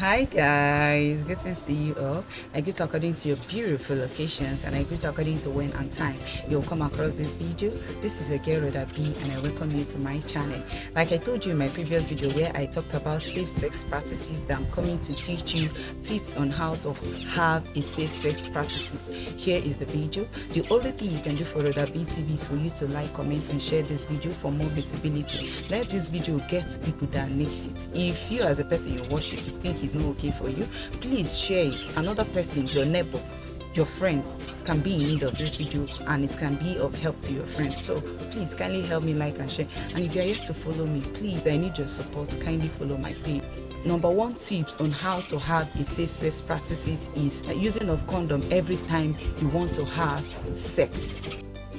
Hi guys, good to see you all. I greet according to your beautiful locations and I greet according to when and time you'll come across this video. This is your girl Rhoda-b and I welcome you to my channel. Like I told you in my previous video where I talked about safe sex practices, that I'm coming to teach you tips on how to have a safe sex practices. Here is the video. The only thing you can do for Rhoda-b TV is for you to like, comment and share this video for more visibility. Let this video get to people that needs it. If you as a person you watch it, you think it's not okay for you, please share it. Another person, your neighbor, your friend can be in need of this video and it can be of help to your friend. So please kindly help me like and share. And if you are yet to follow me, please, I need your support. Kindly follow my page. Number one tips on how to have a safe sex practices is using of condom every time you want to have sex.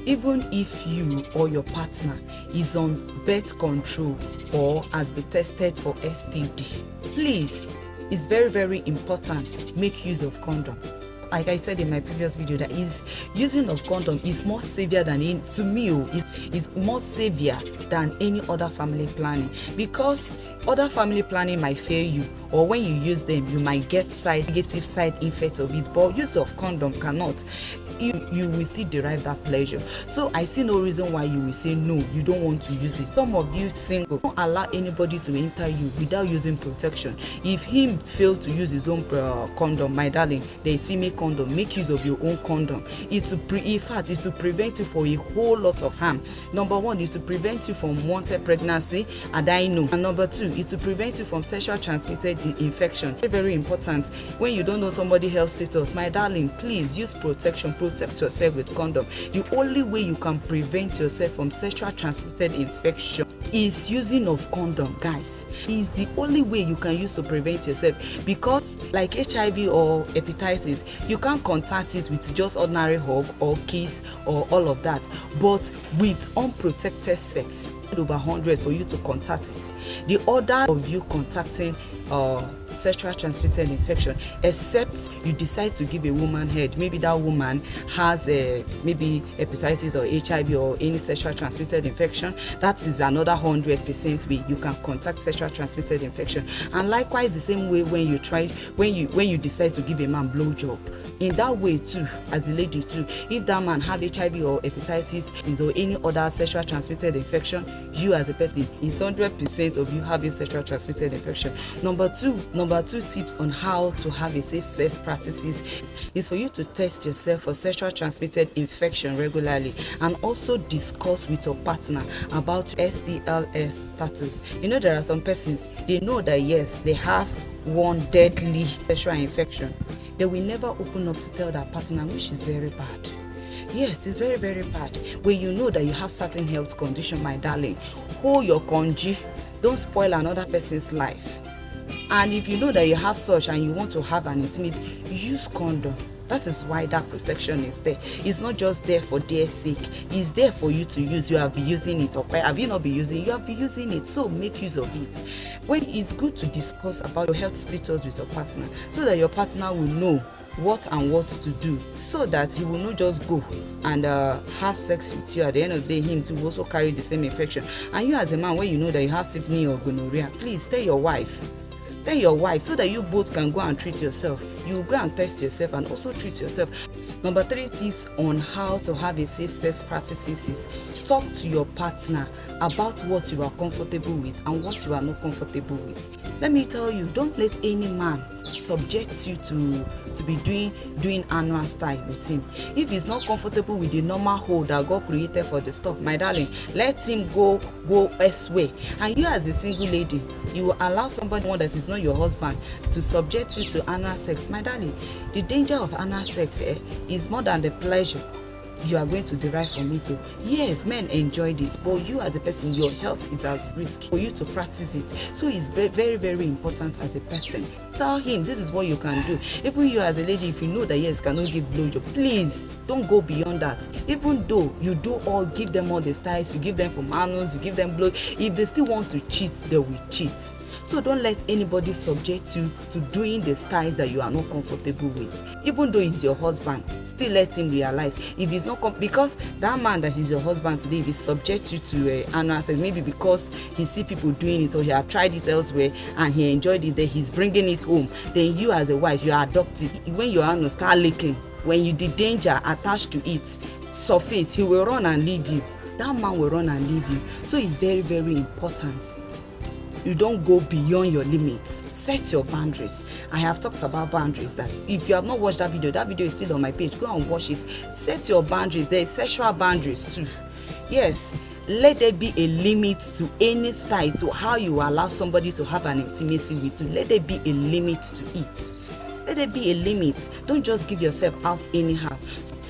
Even if you or your partner is on birth control or has been tested for STD, please, it's very important, make use of condom. Like I said in my previous video, that is using of condom is more severe than is more severe than any other family planning, because other family planning might fail you, or when you use them you might get negative side effect of it, but use of condom cannot. You will still derive that pleasure. So I see no reason why you will say no, you don't want to use it. Some of you single, don't allow anybody to enter you without using protection. If him fail to use his own condom, my darling, there is female condom. Make use of your own condom. In fact, it's to prevent you for a whole lot of harm. Number one is to prevent you from unwanted pregnancy, and I know. And number two is to prevent you from sexual transmitted infection. Very important. When you don't know somebody's health status, my darling, please use protection. Protect yourself with condom. The only way you can prevent yourself from sexual transmitted infection is using of condom, guys. Is the only way you can use to prevent yourself, because like HIV or hepatitis, you can't contact it with just ordinary hug or kiss or all of that, but with unprotected sex, over 100 for you to contact it. The order of you contacting sexual transmitted infection, except you decide to give a woman head, maybe that woman has maybe hepatitis or HIV or any sexual transmitted infection, that is another 100% way you can contact sexual transmitted infection. And likewise the same way when you decide to give a man blowjob, in that way too, as a lady too, if that man have HIV or hepatitis or any other sexual transmitted infection, you as a person, is 100% of you having sexual transmitted infection. Number two tips on how to have a safe sex practices is for you to test yourself for sexual transmitted infection regularly, and also discuss with your partner about STLS status. You know, there are some persons, they know that yes, they have one deadly sexual infection. They will never open up to tell their partner, which is very bad. Yes, it's very bad. When you know that you have certain health condition, my darling, hold your congee. Don't spoil another person's life. And if you know that you have such and you want to have an intimate, use condom. That is why that protection is there. It's not just there for their sake. It's there for you to use. You have been using it, or have you not been using it? You have been using it, so make use of it. When it's good to discuss about your health status with your partner, so that your partner will know what to do, so that he will not just go and have sex with you. At the end of the day, him to also carry the same infection. And you as a man, when you know that you have syphilis or gonorrhea, please tell your wife. Tell your wife, so that you both can go and treat yourself. You go and test yourself and also treat yourself. Number 3 tips on how to have a safe sex practices is talk to your partner about what you are comfortable with and what you are not comfortable with. Let me tell you, don't let any man subject you to be doing anal style with him. If he's not comfortable with the normal hole that God created for the stuff, my darling, let him go elsewhere. And you as a single lady, you will allow somebody that is not your husband to subject you to anal sex. My darling, the danger of anal sex is more than the pleasure you are going to derive from it. Yes, men enjoyed it, but you as a person, your health is at risk for you to practice it. So it's very important as a person. Tell him this is what you can do. Even you as a lady, if you know that yes, you cannot give blowjob, please don't go beyond that. Even though you give them all the styles, you give them from anals, you give them blow, if they still want to cheat, they will cheat. So don't let anybody subject you to doing the styles that you are not comfortable with. Even though it's your husband, still let him realize. If he's not because that man that is your husband today, if he subjects you to anal sex, maybe because he see people doing it or he have tried it elsewhere and he enjoyed it, then he's bringing it home, then you as a wife, you are adopted. When your anal start leaking, when you the danger attached to it surface, he will run and leave you. That man will run and leave you. So it's very, very important you don't go beyond your limits. Set your boundaries. I have talked about boundaries. That if you have not watched that video is still on my page. Go and watch it. Set your boundaries. There is sexual boundaries too. Yes, let there be a limit to any style, to how you allow somebody to have an intimacy with you. Let there be a limit to it. Let there be a limit. Don't just give yourself out anyhow.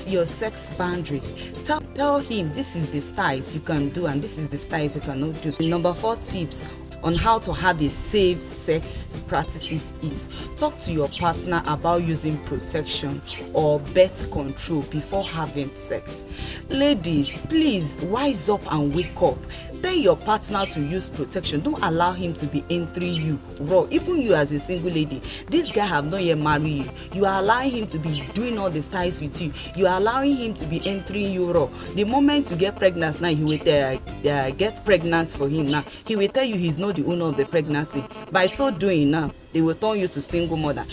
Your sex boundaries. Tell him this is the styles you can do and this is the styles you cannot do. Number 4 tips on how to have a safe sex practices is talk to your partner about using protection or birth control before having sex. Ladies, please wise up and wake up. Tell your partner to use protection. Don't allow him to be entering you raw. Even you as a single lady, this guy have not yet married you. You are allowing him to be doing all the styles with you. You are allowing him to be entering you raw. The moment you get pregnant now, he will get pregnant for him now. He will tell you he's not the owner of the pregnancy. By so doing now, they will turn you to single mother.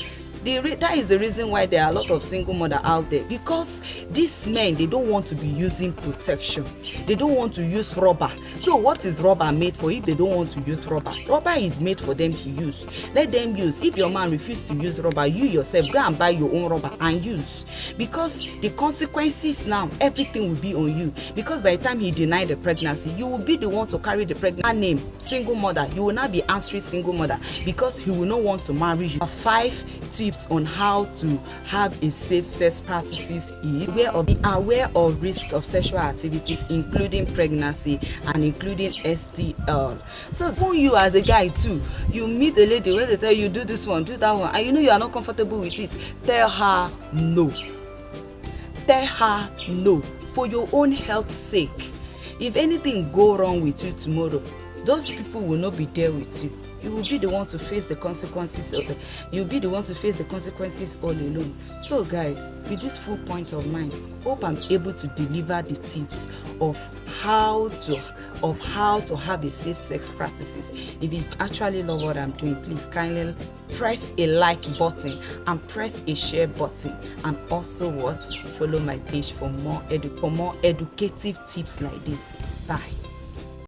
That is the reason why there are a lot of single mothers out there, because these men, they don't want to be using protection. They don't want to use rubber. So what is rubber made for if they don't want to use rubber? Rubber is made for them to use. Let them use. If your man refuses to use rubber, you yourself go and buy your own rubber and use, because the consequences now, everything will be on you. Because by the time he denied the pregnancy, you will be the one to carry the pregnant name, single mother. You will not be answering single mother because he will not want to marry you. 5 tips on how to have a safe sex practices is be aware of risk of sexual activities, including pregnancy and including STL. So when you as a guy too, you meet a lady where they tell you do this one, do that one, and you know you are not comfortable with it, tell her no. Tell her no, for your own health's sake. If anything go wrong with you tomorrow, those people will not be there with you. You will be the one to face the consequences of it. You'll be the one to face the consequences all alone. So guys, with this full point of mind, hope I'm able to deliver the tips of how to have a safe sex practices. If you actually love what I'm doing, please kindly press a like button and press a share button, and also follow my page for more educative tips like this. Bye.